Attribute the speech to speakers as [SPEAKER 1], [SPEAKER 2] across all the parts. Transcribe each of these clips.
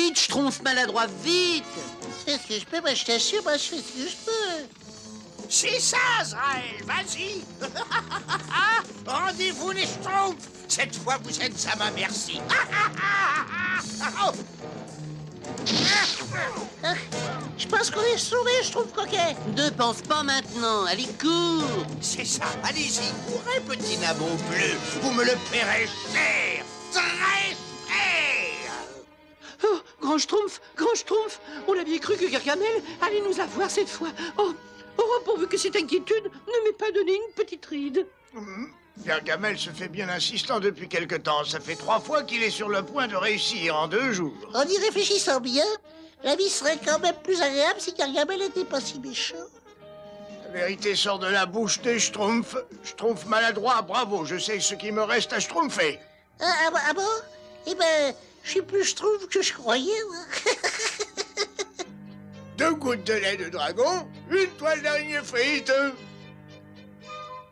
[SPEAKER 1] Vite, Schtroumpf maladroit, vite!
[SPEAKER 2] Je fais ce que je peux, moi je t'assure, moi je fais ce que je peux.
[SPEAKER 3] C'est ça, Azraël, vas-y. Rendez-vous les Schtroumpfs. Cette fois, vous êtes à ma merci.
[SPEAKER 2] Je pense qu'on est sauvés, je trouve coquet.
[SPEAKER 1] Ne pense pas maintenant, allez, cours!
[SPEAKER 3] C'est ça, allez-y, courez, petit nabo bleu. Vous me le paierez cher, très cher.
[SPEAKER 4] Oh, Grand Schtroumpf, on a bien cru que Gargamel allait nous avoir cette fois. Oh, pourvu que cette inquiétude ne m'ait pas donné une petite ride.
[SPEAKER 5] Gargamel se fait bien insistant depuis quelque temps. Ça fait 3 fois qu'il est sur le point de réussir en 2 jours.
[SPEAKER 2] En y réfléchissant bien, la vie serait quand même plus agréable si Gargamel n'était pas si méchant.
[SPEAKER 5] La vérité sort de la bouche des Schtroumpfs. Schtroumpf maladroit, bravo, je sais ce qui me reste à schtroumpfer.
[SPEAKER 2] Ah bon? Eh ben, je suis plus Schtroumpf que je croyais, moi.
[SPEAKER 5] 2 gouttes de lait de dragon, 1 toile d'araignée frite.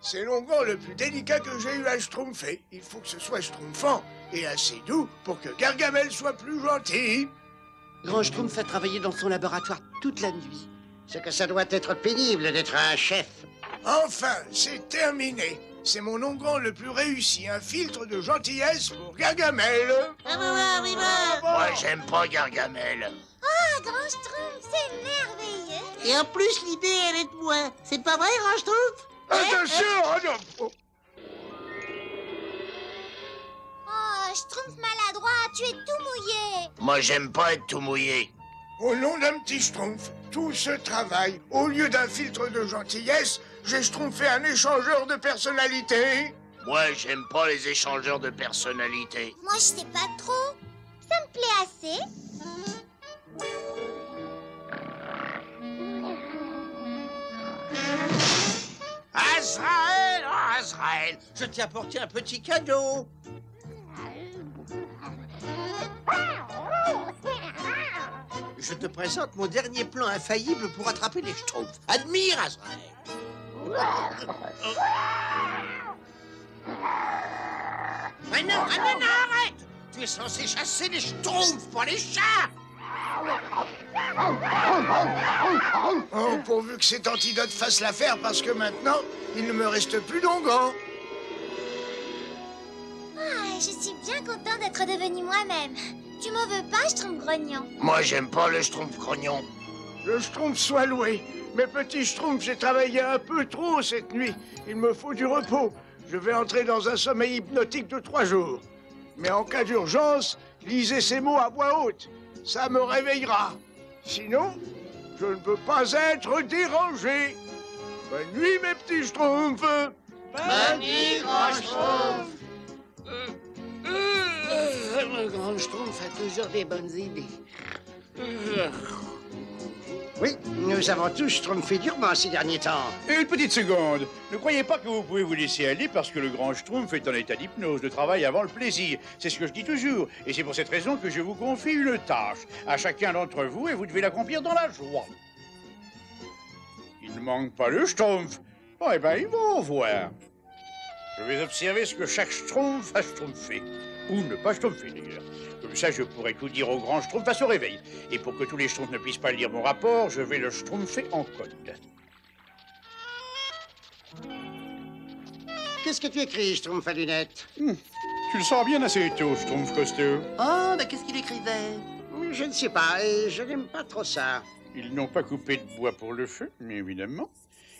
[SPEAKER 5] C'est l'onguent le plus délicat que j'ai eu à schtroumpfer. Il faut que ce soit schtroumpfant et assez doux pour que Gargamel soit plus gentil.
[SPEAKER 4] Grand Schtroumpf a travaillé dans son laboratoire toute la nuit.
[SPEAKER 2] C'est que ça doit être pénible d'être un chef.
[SPEAKER 5] Enfin, c'est terminé. C'est mon onguent le plus réussi, un filtre de gentillesse pour Gargamel.
[SPEAKER 2] Oui,
[SPEAKER 3] Moi, j'aime pas Gargamel.
[SPEAKER 6] Ah, Grand Schtroumpf, c'est merveilleux.
[SPEAKER 2] Et en plus, l'idée, elle est de moi. C'est pas vrai, Grand Schtroumpf?
[SPEAKER 5] Attention, oh non.
[SPEAKER 6] Oh, Schtroumpf maladroit, tu es tout mouillé.
[SPEAKER 3] Moi, j'aime pas être tout mouillé.
[SPEAKER 5] Au nom d'un petit schtroumpf, tout ce travail, au lieu d'un filtre de gentillesse, j'ai schtroumpfé un échangeur de personnalité.
[SPEAKER 3] Moi, j'aime pas les échangeurs de personnalité.
[SPEAKER 6] Moi, je sais pas trop. Ça me plaît assez.
[SPEAKER 3] Azraël, oh, Azraël, je t'ai apporté un petit cadeau. Je te présente mon dernier plan infaillible pour attraper les Schtroumpfs. Admire, Azraël. Mais non, arrête! Tu es censé chasser les Schtroumpfs, pas les chats!
[SPEAKER 5] Oh, pourvu que cet antidote fasse l'affaire, parce que maintenant, il ne me reste plus d'onguent.
[SPEAKER 6] Ah, je suis bien content d'être devenue moi-même. Tu m'en veux pas, Schtroumpf grognon?
[SPEAKER 3] Moi, j'aime pas le Schtroumpf grognon.
[SPEAKER 5] Le schtroumpf soit loué. Mais petit schtroumpf, j'ai travaillé un peu trop cette nuit. Il me faut du repos. Je vais entrer dans un sommeil hypnotique de 3 jours. Mais en cas d'urgence, lisez ces mots à voix haute. Ça me réveillera. Sinon, je ne peux pas être dérangé. Bonne nuit, mes petits schtroumpfs.
[SPEAKER 1] Bonne nuit, Grand Schtroumpf!
[SPEAKER 4] Le Grand Schtroumpf a toujours des bonnes idées.
[SPEAKER 2] Oui, nous avons tous schtroumpfé durement ces derniers temps.
[SPEAKER 7] Une petite seconde. Ne croyez pas que vous pouvez vous laisser aller parce que le grand Schtroumpf est en état d'hypnose, de travail avant le plaisir. C'est ce que je dis toujours. Et c'est pour cette raison que je vous confie une tâche à chacun d'entre vous et vous devez l'accomplir dans la joie. Il ne manque pas le Schtroumpf. Oh, eh bien, ils vont voir. Je vais observer ce que chaque Schtroumpf a schtroumpfé. Ou ne pas schtroumpfer, d'ailleurs. Comme ça, je pourrai tout dire au grand Schtroumpf à son réveil. Et pour que tous les Schtroumpfs ne puissent pas lire mon rapport, je vais le schtroumpfer en code.
[SPEAKER 2] Qu'est-ce que tu écris, Schtroumpf à lunettes?
[SPEAKER 7] Tu le sens bien assez tôt, Schtroumpf costaud.
[SPEAKER 1] Oh, mais qu'est-ce qu'il écrivait?
[SPEAKER 2] Je ne sais pas, et je n'aime pas trop ça.
[SPEAKER 7] Ils n'ont pas coupé de bois pour le feu, mais évidemment.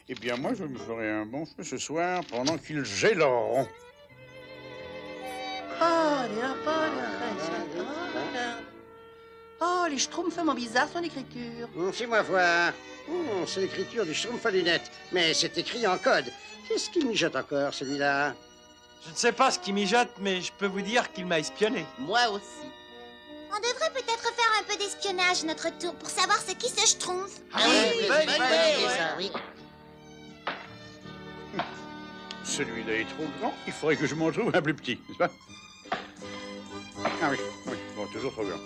[SPEAKER 7] Eh bien, moi, je me ferai un bon feu ce soir pendant qu'ils gèleront.
[SPEAKER 1] Oh, les Schtroumpfs font bizarre son écriture.
[SPEAKER 2] Fais-moi voir. C'est l'écriture du Schtroumpf à lunettes, mais c'est écrit en code. Qu'est-ce qu'il mijote encore, celui-là?
[SPEAKER 8] Je ne sais pas ce qui mijote, mais je peux vous dire qu'il m'a espionné.
[SPEAKER 1] Moi aussi.
[SPEAKER 6] On devrait peut-être faire un peu d'espionnage à notre tour pour savoir ce qui se Schtroumpf.
[SPEAKER 1] Oui, bonne idée,
[SPEAKER 2] ça, oui.
[SPEAKER 7] Celui-là est trop grand, il faudrait que je m'en trouve un plus petit, n'est-ce pas? Ah oui, bon, toujours trop grand.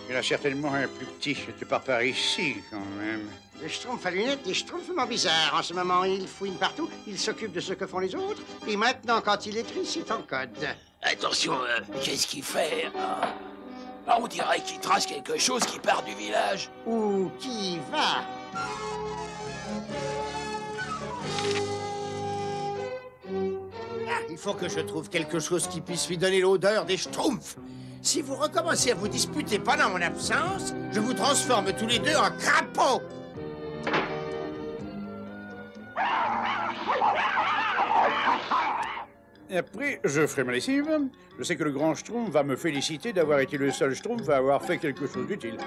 [SPEAKER 7] Il y en a certainement un plus petit, quelque part par ici, quand même.
[SPEAKER 2] Le Schtroumpf à lunettes est schtroumpfement bizarre. En ce moment, il fouine partout, il s'occupe de ce que font les autres, et maintenant, quand il écrit, c'est en code.
[SPEAKER 3] Attention, qu'est-ce qu'il fait?
[SPEAKER 9] Ah, on dirait qu'il trace quelque chose qui part du village.
[SPEAKER 2] Où qui va?
[SPEAKER 3] Ah, il faut que je trouve quelque chose qui puisse lui donner l'odeur des Schtroumpfs. Si vous recommencez à vous disputer pendant mon absence, je vous transforme tous les deux en crapauds.
[SPEAKER 7] Et après, je ferai ma lessive. Je sais que le grand Schtroumpf va me féliciter d'avoir été le seul Schtroumpf à avoir fait quelque chose d'utile.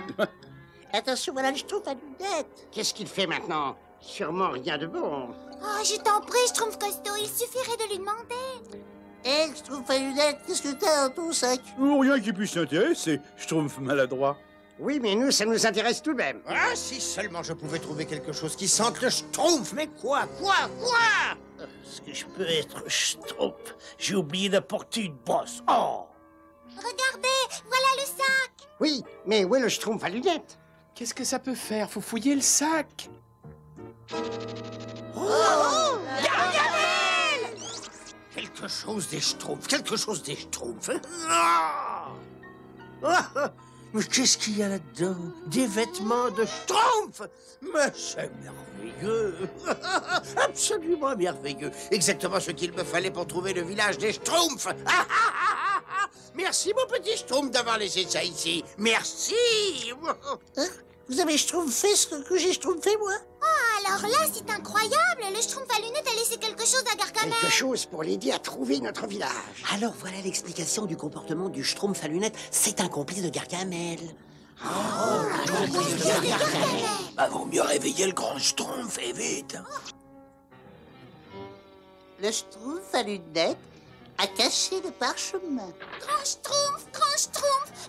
[SPEAKER 2] Attention, voilà le Schtroumpf à lunettes. Qu'est-ce qu'il fait maintenant? Sûrement rien de bon.
[SPEAKER 6] Oh, je t'en prie, Schtroumpf costaud, il suffirait de lui demander.
[SPEAKER 2] Hé, Schtroumpf à lunettes, qu'est-ce que t'as dans ton sac?
[SPEAKER 7] Oh, rien qui puisse t'intéresser, Schtroumpf maladroit.
[SPEAKER 2] Oui, mais nous, ça nous intéresse tout de même.
[SPEAKER 3] Ah, si seulement je pouvais trouver quelque chose qui sente le Schtroumpf, mais quoi?
[SPEAKER 5] Est-ce que je peux être Schtroumpf? J'ai oublié d'apporter une brosse. Oh!
[SPEAKER 6] Regardez, voilà le sac.
[SPEAKER 2] Oui, mais où est le Schtroumpf à lunettes?
[SPEAKER 8] Qu'est-ce que ça peut faire? Faut fouiller le sac.
[SPEAKER 3] Quelque chose des Schtroumpfs, quelque chose des Schtroumpfs. Ah! Ah! Mais qu'est-ce qu'il y a là-dedans? Des vêtements de Schtroumpf? Mais c'est merveilleux. Absolument merveilleux. Exactement ce qu'il me fallait pour trouver le village des Schtroumpfs. Merci, mon petit Schtroumpf, d'avoir laissé ça ici. Merci.
[SPEAKER 2] Vous avez Schtroumpfé ce que j'ai Schtroumpfé, moi?
[SPEAKER 6] Oh, alors là, c'est incroyable. Le Schtroumpf à lunettes a laissé quelque chose à Gargamel.
[SPEAKER 2] Quelque chose pour l'aider à trouver notre village.
[SPEAKER 1] Alors voilà l'explication du comportement du Schtroumpf à lunettes. C'est un complice de Gargamel.
[SPEAKER 9] Bah, vaut mieux réveiller le grand Schtroumpf, et vite.
[SPEAKER 2] Le Schtroumpf à lunettes a caché le parchemin.
[SPEAKER 6] Grand Schtroumpf,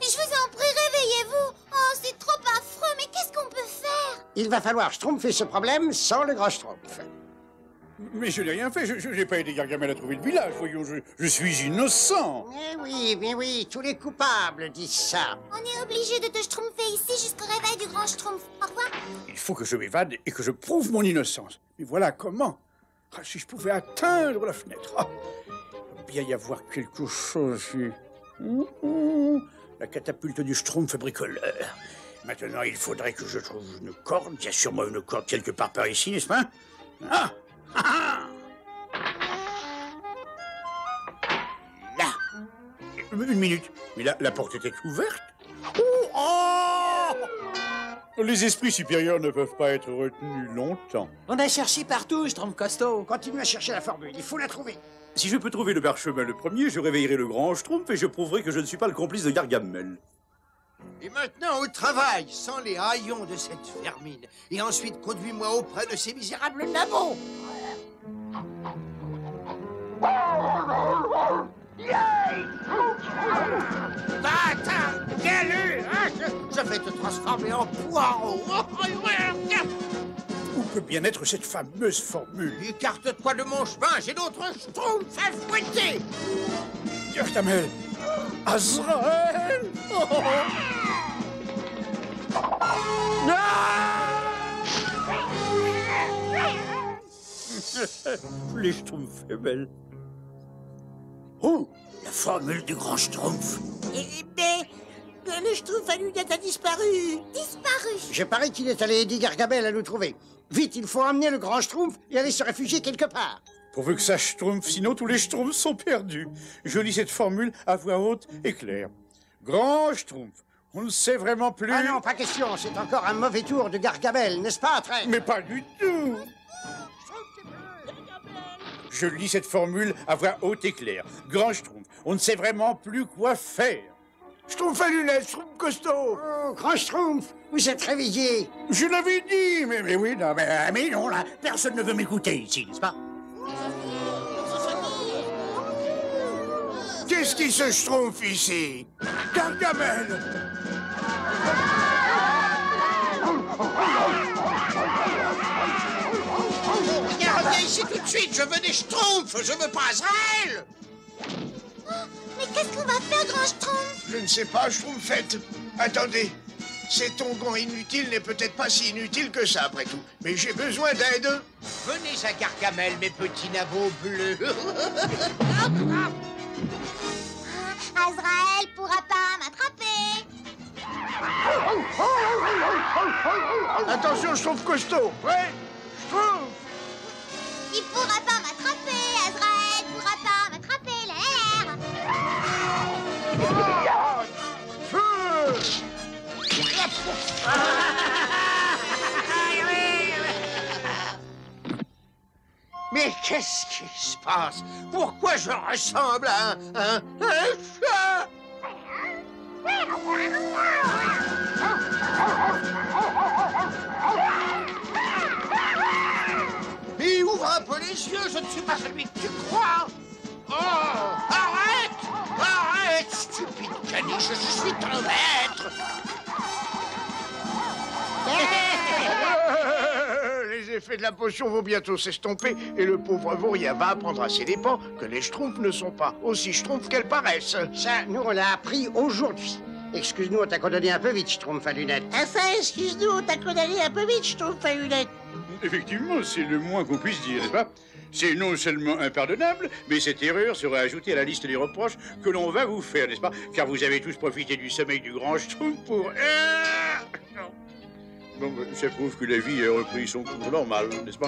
[SPEAKER 6] je vous en prie, réveillez-vous. Oh, c'est trop affreux, mais qu'est-ce qu'on peut faire?
[SPEAKER 2] Il va falloir Schtroumpfer ce problème sans le grand Schtroumpf.
[SPEAKER 7] Mais je n'ai rien fait, je n'ai pas aidé Gargamel à trouver le village, voyons, je suis innocent.
[SPEAKER 2] Mais oui, tous les coupables disent ça.
[SPEAKER 6] On est obligé de te Schtroumpfer ici jusqu'au réveil du grand Schtroumpf. Au revoir.
[SPEAKER 7] Il faut que je m'évade et que je prouve mon innocence. Mais voilà comment. Ah, si je pouvais atteindre la fenêtre. Ah, il doit bien y avoir quelque chose ici. La catapulte du Schtroumpf bricoleur. Maintenant, il faudrait que je trouve une corde. Il y a sûrement une corde quelque part par ici, n'est-ce pas? Ah! Là. Une minute. Mais là, la porte était ouverte. Oh! Les esprits supérieurs ne peuvent pas être retenus longtemps.
[SPEAKER 4] On a cherché partout, Schtroumpf costaud.
[SPEAKER 2] Continue à chercher la formule, il faut la trouver.
[SPEAKER 7] Si je peux trouver le parchemin le premier, je réveillerai le grand Schtroumpf et je prouverai que je ne suis pas le complice de Gargamel.
[SPEAKER 3] Et maintenant, au travail, sans les haillons de cette vermine. Et ensuite, conduis-moi auprès de ces misérables nabots. Bâtard! Galu! Je vais te transformer en poireau!
[SPEAKER 7] Où peut bien être cette fameuse formule?
[SPEAKER 3] Écarte-toi de mon chemin, j'ai d'autres Schtroumpfs à fouetter!
[SPEAKER 7] Gargamel! Azraël! Les Schtroumpfs belles. Oh!
[SPEAKER 3] La formule du grand Schtroumpf.
[SPEAKER 2] Mais le Schtroumpf à lunettes a disparu.
[SPEAKER 6] Disparu.
[SPEAKER 2] Je parie qu'il est allé aider Gargamel à nous trouver. Vite, il faut emmener le grand Schtroumpf et aller se réfugier quelque part.
[SPEAKER 7] Pourvu que ça Schtroumpf, sinon tous les Schtroumpfs sont perdus. Je lis cette formule à voix haute et claire. Grand Schtroumpf, on ne sait vraiment plus...
[SPEAKER 2] Ah non, pas question, c'est encore un mauvais tour de Gargamel, n'est-ce pas, traître?
[SPEAKER 7] Mais pas du tout. Je lis cette formule à voix haute et claire. Grand Schtroumpf, on ne sait vraiment plus quoi faire.
[SPEAKER 5] Schtroumpf à lunettes, Schtroumpf costaud.
[SPEAKER 2] Oh, grand Schtroumpf, vous êtes réveillé.
[SPEAKER 7] Je l'avais dit, mais oui, non, mais non, là, personne ne veut m'écouter ici, n'est-ce pas?
[SPEAKER 5] Qu'est-ce qui se Schtroumpf ici? Gargamel!
[SPEAKER 3] Reviens ici tout de suite, je veux des Schtroumpfs, je veux pas Azraël!
[SPEAKER 6] Mais qu'est-ce qu'on va faire, grand Schtroumpf?
[SPEAKER 5] Je ne sais pas, Schtroumpfette. Attendez, cet onguent inutile n'est peut-être pas si inutile que ça, après tout. Mais j'ai besoin d'aide.
[SPEAKER 3] Venez à Gargamel, mes petits nabots bleus.
[SPEAKER 6] Azraël pourra pas m'attraper.
[SPEAKER 5] Attention, Schtroumpf costaud. Prêt? Schtroumpf!
[SPEAKER 6] Il pourra pas m'attraper, Azrael pourra pas m'attraper, l'air.
[SPEAKER 5] Feu!
[SPEAKER 3] Mais qu'est-ce qui se passe? Pourquoi je ressemble à un chat? Mais ouvre un peu les yeux, je ne suis pas celui que tu crois. Oh, arrête! Arrête, stupide caniche, je suis ton maître.
[SPEAKER 5] Les effets de la potion vont bientôt s'estomper et le pauvre vaurien va apprendre à ses dépens que les Schtroumpfs ne sont pas aussi Schtroumpfs qu'elles paraissent.
[SPEAKER 2] Ça, nous, on l'a appris aujourd'hui. Excuse-nous, on t'a condamné un peu vite, Schtroumpf à lunettes.
[SPEAKER 1] Enfin, excuse-nous, on t'a condamné un peu vite, Schtroumpf à lunettes.
[SPEAKER 7] Effectivement, c'est le moins qu'on puisse dire, n'est-ce pas? C'est non seulement impardonnable, mais cette erreur sera ajoutée à la liste des reproches que l'on va vous faire, n'est-ce pas? Car vous avez tous profité du sommeil du grand Schtroumpf pour... Bon, ça prouve que la vie a repris son cours normal, n'est-ce pas?